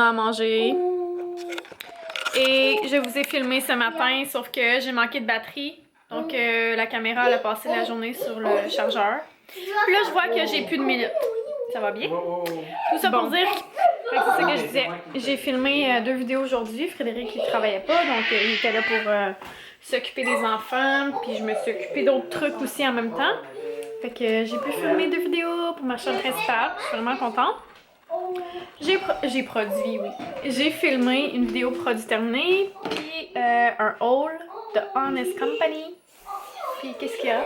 à manger. Et je vous ai filmé ce matin, sauf que j'ai manqué de batterie. Donc la caméra elle a passé la journée sur le chargeur. Puis là je vois que j'ai plus de minutes. Ça va bien? Tout ça pour dire, c'est ça que je disais. J'ai filmé 2 vidéos aujourd'hui. Frédéric il travaillait pas, donc il était là pour s'occuper des enfants. Puis je me suis occupée d'autres trucs aussi en même temps. Fait que j'ai pu filmer 2 vidéos pour ma chaîne principale. Je suis vraiment contente. J'ai produit, oui. J'ai filmé une vidéo produit terminée, puis un haul de Honest Company. Puis qu'est-ce qu'il y a?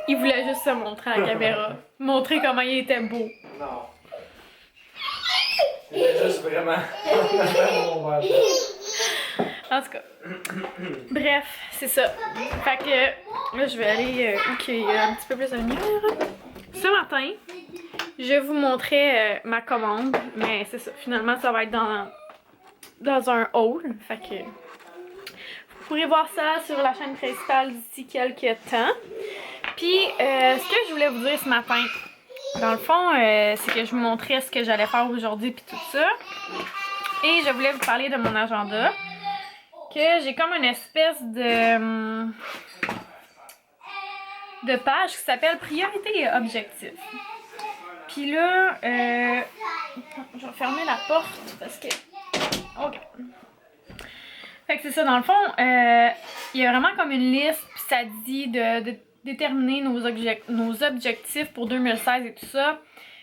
Il voulait juste se montrer à la caméra. Montrer comment il était beau. Non. C'était juste vraiment. En tout cas. Bref, c'est ça. Fait que là, je vais aller où qu'il y a un petit peu plus de lumière. Ce matin, je vous montrais ma commande. Mais c'est ça. Finalement, ça va être dans un haul. Fait que vous pourrez voir ça sur la chaîne principale d'ici quelques temps. Puis, ce que je voulais vous dire ce matin, dans le fond, c'est que je vous montrais ce que j'allais faire aujourd'hui puis tout ça. Et je voulais vous parler de mon agenda. Que j'ai comme une espèce de page qui s'appelle Priorité et objectifs. Puis là, je vais fermer la porte parce que... Ok. Fait que c'est ça, dans le fond, il y a vraiment comme une liste, puis ça dit de déterminer nos objectifs pour 2016 et tout ça.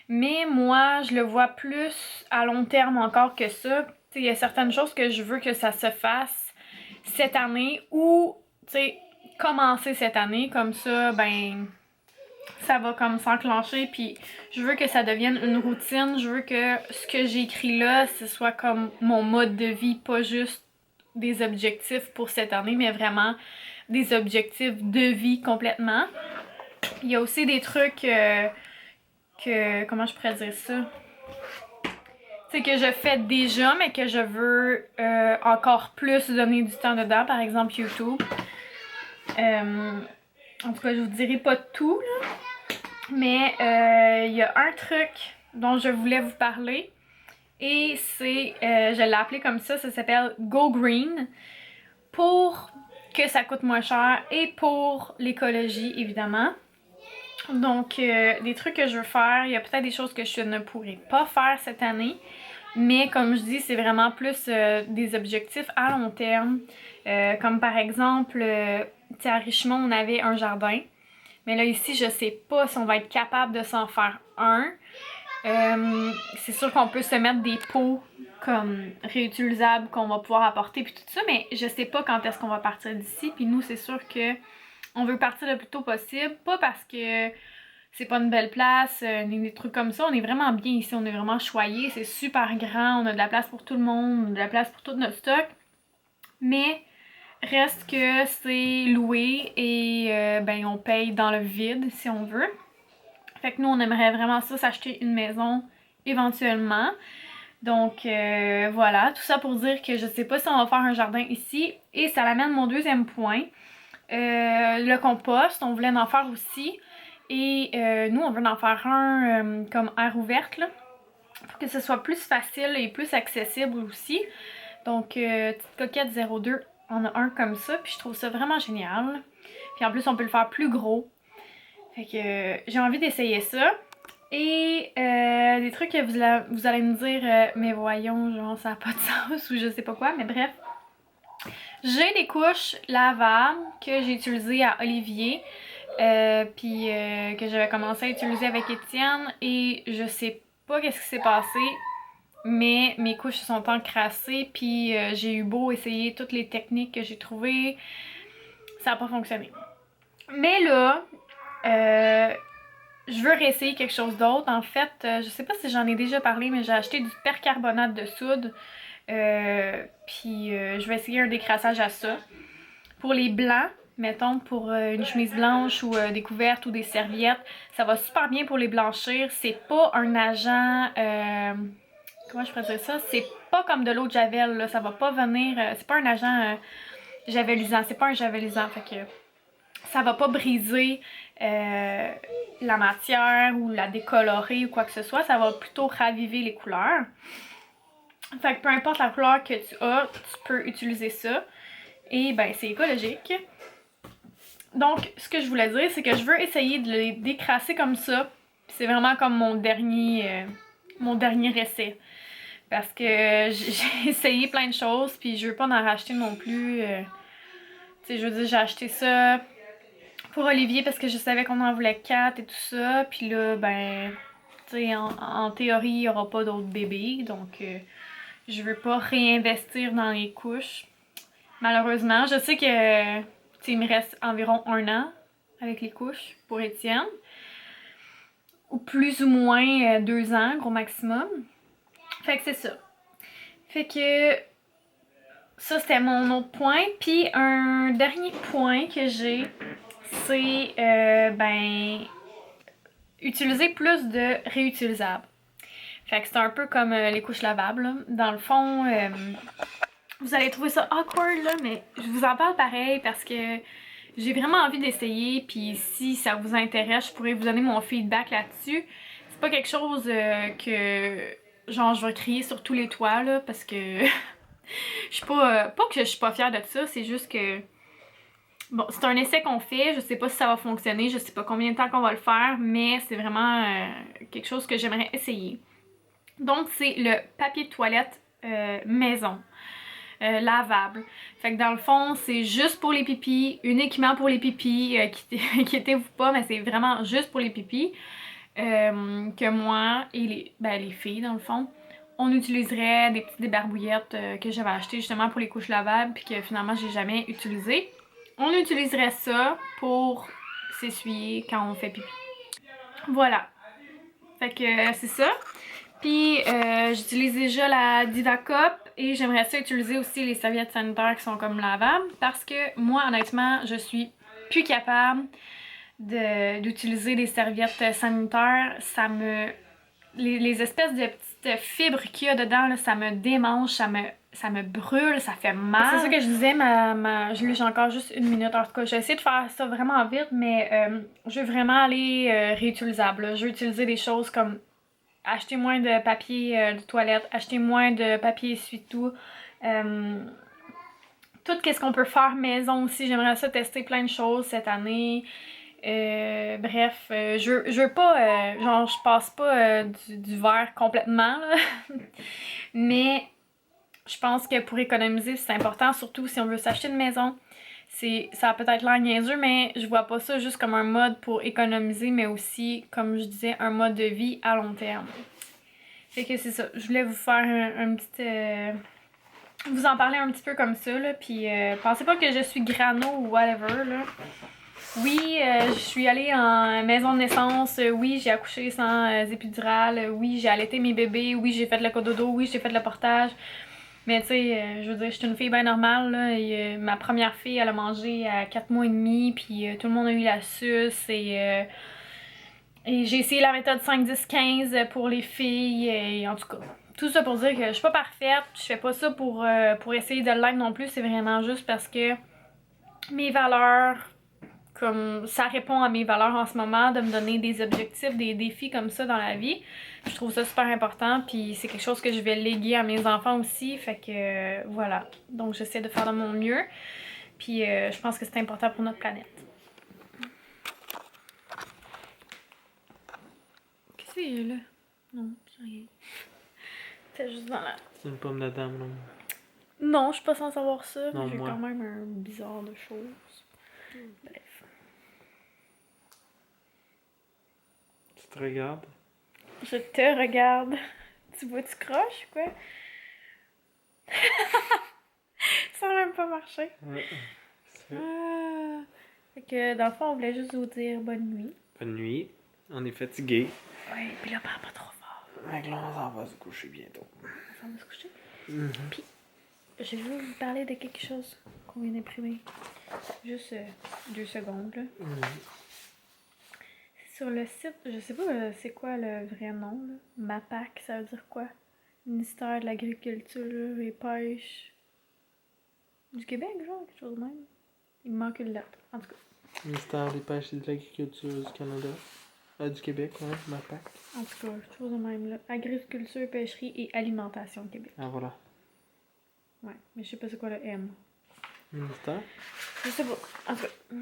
Mais moi, je le vois plus à long terme encore que ça. Il y a certaines choses que je veux que ça se fasse cette année ou, tu sais, commencer cette année. Comme ça, ben, ça va comme s'enclencher. Puis je veux que ça devienne une routine. Je veux que ce que j'ai écrit là, ce soit comme mon mode de vie, pas juste des objectifs pour cette année, mais vraiment des objectifs de vie complètement. Il y a aussi des trucs comment je pourrais dire ça? C'est que je fais déjà, mais que je veux encore plus donner du temps dedans, par exemple YouTube. En tout cas, je vous dirai pas tout, là. Mais il y a un truc dont je voulais vous parler. Et c'est, je l'ai appelé comme ça s'appelle Go Green. Pour que ça coûte moins cher et pour l'écologie, évidemment. Donc, des trucs que je veux faire, il y a peut-être des choses que je ne pourrai pas faire cette année, mais comme je dis, c'est vraiment plus des objectifs à long terme, comme par exemple, tu sais, à Richemont, on avait un jardin, mais là ici, je sais pas si on va être capable de s'en faire un. C'est sûr qu'on peut se mettre des pots comme réutilisables qu'on va pouvoir apporter puis tout ça, mais je sais pas quand est-ce qu'on va partir d'ici, puis nous, c'est sûr que on veut partir le plus tôt possible, pas parce que c'est pas une belle place, ni des trucs comme ça. On est vraiment bien ici, on est vraiment choyé, c'est super grand, on a de la place pour tout le monde, on a de la place pour tout notre stock. Mais reste que c'est loué et ben on paye dans le vide si on veut. Fait que nous on aimerait vraiment ça, s'acheter une maison éventuellement. Donc voilà, tout ça pour dire que je sais pas si on va faire un jardin ici. Et ça l'amène mon deuxième point. Le compost, on voulait en faire aussi. Et nous, on veut en faire un comme air ouverte, là, pour que ce soit plus facile et plus accessible aussi. Donc, petite coquette 02, on a un comme ça, puis je trouve ça vraiment génial. Puis en plus, on peut le faire plus gros. Fait que j'ai envie d'essayer ça. Et des trucs que vous allez me dire, mais voyons, genre ça n'a pas de sens ou je sais pas quoi, mais bref. J'ai des couches lavables que j'ai utilisées à Olivier. Puis que j'avais commencé à utiliser avec Étienne et je sais pas qu'est-ce qui s'est passé, mais mes couches se sont encrassées puis j'ai eu beau essayer toutes les techniques que j'ai trouvées, ça n'a pas fonctionné. Mais là, je veux réessayer quelque chose d'autre. En fait, je sais pas si j'en ai déjà parlé, mais j'ai acheté du percarbonate de soude. Puis je vais essayer un décrassage à ça. Pour les blancs, mettons pour une chemise blanche ou des couvertes ou des serviettes, ça va super bien pour les blanchir. C'est pas un agent, comment je pourrais dire ça? C'est pas comme de l'eau de javel, là. Ça va pas venir, c'est pas un agent javelisant, c'est pas un javelisant, fait que ça va pas briser la matière ou la décolorer ou quoi que ce soit, ça va plutôt raviver les couleurs. Fait que peu importe la couleur que tu as, tu peux utiliser ça. Et ben c'est écologique. Donc ce que je voulais dire, c'est que je veux essayer de les décrasser comme ça. C'est vraiment comme mon dernier essai. Parce que j'ai essayé plein de choses, puis je veux pas en racheter non plus. Tu sais, je veux dire, j'ai acheté ça pour Olivier parce que je savais qu'on en voulait 4 et tout ça. Puis là, ben, tu sais, en théorie, il y aura pas d'autres bébés. Donc, je veux pas réinvestir dans les couches. Malheureusement, je sais que, tu sais, il me reste environ 1 an avec les couches pour Étienne. Ou plus ou moins 2 ans, gros maximum. Fait que c'est ça. Fait que ça, c'était mon autre point. Puis un dernier point que j'ai, c'est ben utiliser plus de réutilisables. Fait que c'est un peu comme les couches lavables. Là. Dans le fond, vous allez trouver ça awkward là, mais je vous en parle pareil parce que j'ai vraiment envie d'essayer. Puis si ça vous intéresse, je pourrais vous donner mon feedback là-dessus. C'est pas quelque chose que genre je vais crier sur tous les toits là, parce que je suis pas que je suis pas fière de ça, c'est juste que bon, c'est un essai qu'on fait, je sais pas si ça va fonctionner, je sais pas combien de temps qu'on va le faire, mais c'est vraiment quelque chose que j'aimerais essayer. Donc c'est le papier de toilette maison. Lavable. Fait que dans le fond, c'est juste pour les pipis, uniquement pour les pipis, inquiétez-vous pas, mais c'est vraiment juste pour les pipis que moi et les filles dans le fond, on utiliserait des petites débarbouillettes que j'avais achetées justement pour les couches lavables puis que finalement j'ai jamais utilisé. On utiliserait ça pour s'essuyer quand on fait pipi. Voilà. Fait que c'est ça. Puis j'utilise déjà la Diva Cup et j'aimerais ça utiliser aussi les serviettes sanitaires qui sont comme lavables parce que moi honnêtement je suis plus capable d'utiliser des serviettes sanitaires. Ça me... Les espèces de petites fibres qu'il y a dedans, là, ça me démange, ça me brûle, ça fait mal. C'est ça que je disais, j'ai encore juste 1 minute. En tout cas, j'ai essayé de faire ça vraiment vite, mais je veux vraiment aller réutilisable. Là. Je veux utiliser des choses comme acheter moins de papier de toilette, acheter moins de papier essuie-tout. Tout ce qu'on peut faire maison aussi. J'aimerais ça tester plein de choses cette année. Bref, je veux pas, genre je passe pas du verre complètement, là. Mais je pense que pour économiser, c'est important, surtout si on veut s'acheter une maison. Ça a peut-être l'air niaiseux, mais je vois pas ça juste comme un mode pour économiser, mais aussi, comme je disais, un mode de vie à long terme. Fait que c'est ça, je voulais vous faire un petit... vous en parler un petit peu comme ça, là, puis pensez pas que je suis grano ou whatever, là. Oui, je suis allée en maison de naissance, oui, j'ai accouché sans épidural, oui, j'ai allaité mes bébés, oui, j'ai fait le cododo, oui, j'ai fait le portage. Mais tu sais, je veux dire, je suis une fille bien normale, là, et, ma première fille, elle a mangé à 4 mois et demi, puis tout le monde a eu la suce, et j'ai essayé la méthode 5-10-15 pour les filles, et en tout cas, tout ça pour dire que je suis pas parfaite, je fais pas ça pour essayer de l'être non plus, c'est vraiment juste parce que mes valeurs, comme ça répond à mes valeurs en ce moment, de me donner des objectifs, des défis comme ça dans la vie. Je trouve ça super important, puis c'est quelque chose que je vais léguer à mes enfants aussi, fait que voilà. Donc j'essaie de faire de mon mieux, puis je pense que c'est important pour notre planète. Qu'est-ce qu'il y a là? Non, c'est rien. C'est juste dans la... C'est une pomme d'Adam, là. Non, je suis pas censée savoir ça, Non, mais j'ai moi. quand même un bizarre de choses. Bref. Tu te regardes? Je te regarde. Tu vois, tu croches ou quoi? Ça n'a même pas marché. Ouais. Ah. Fait que dans le fond, on voulait juste vous dire bonne nuit. Bonne nuit. On est fatigué. Ouais, puis là, parle pas trop fort. Mec, là, on s'en va se coucher bientôt. On s'en va se coucher. Mm-hmm. Puis, je veux vous parler de quelque chose qu'on vient d'imprimer. Juste 2 secondes, là. Sur le site, je sais pas c'est quoi le vrai nom, là. MAPAC, ça veut dire quoi? Ministère de l'Agriculture et Pêche du Québec, genre, quelque chose de même. Il me manque une lettre, en tout cas. Ministère des pêches et de l'agriculture du Canada. Du Québec, ouais, MAPAC. En tout cas, je trouve de même là. Agriculture, pêcherie et alimentation Québec. Ah, voilà. Ouais, mais je sais pas c'est quoi le M. Ministère. Je sais pas. En tout cas.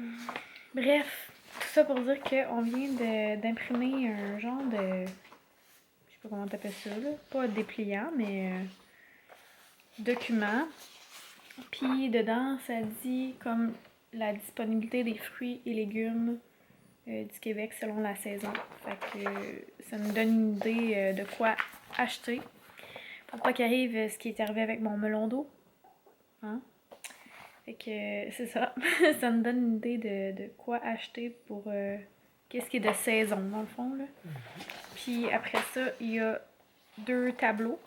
Bref, tout ça pour dire qu'on vient d'imprimer un genre de. Je sais pas comment t'appelles ça, là. Pas dépliant, mais. Document. Puis dedans, ça dit comme la disponibilité des fruits et légumes du Québec selon la saison. Fait que ça nous donne une idée de quoi acheter. Pour pas qu'arrive ce qui est arrivé avec mon melon d'eau. Hein? Fait que c'est ça. Ça nous donne une idée de quoi acheter pour qu'est-ce qui est de saison dans le fond. Là. Puis après ça, il y a 2 tableaux.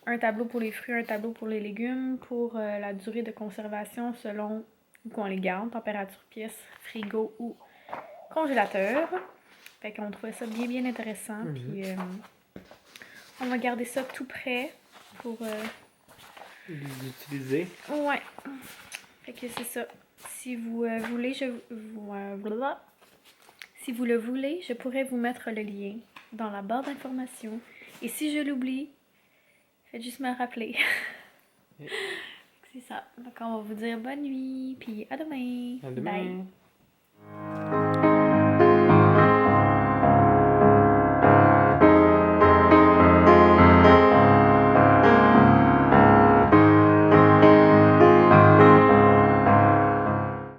Un tableau pour les fruits, un tableau pour les légumes, pour la durée de conservation selon où qu'on les garde, température pièce, frigo ou congélateur. Fait qu'on trouvait ça bien intéressant. Puis on va garder ça tout prêt pour Les utiliser. ouais. Fait que c'est ça. Si vous voulez, si vous le voulez, je pourrais vous mettre le lien dans la barre d'informations. Et si je l'oublie, faites juste me rappeler. C'est ça. Donc on va vous dire bonne nuit, puis à demain. À demain. Bye.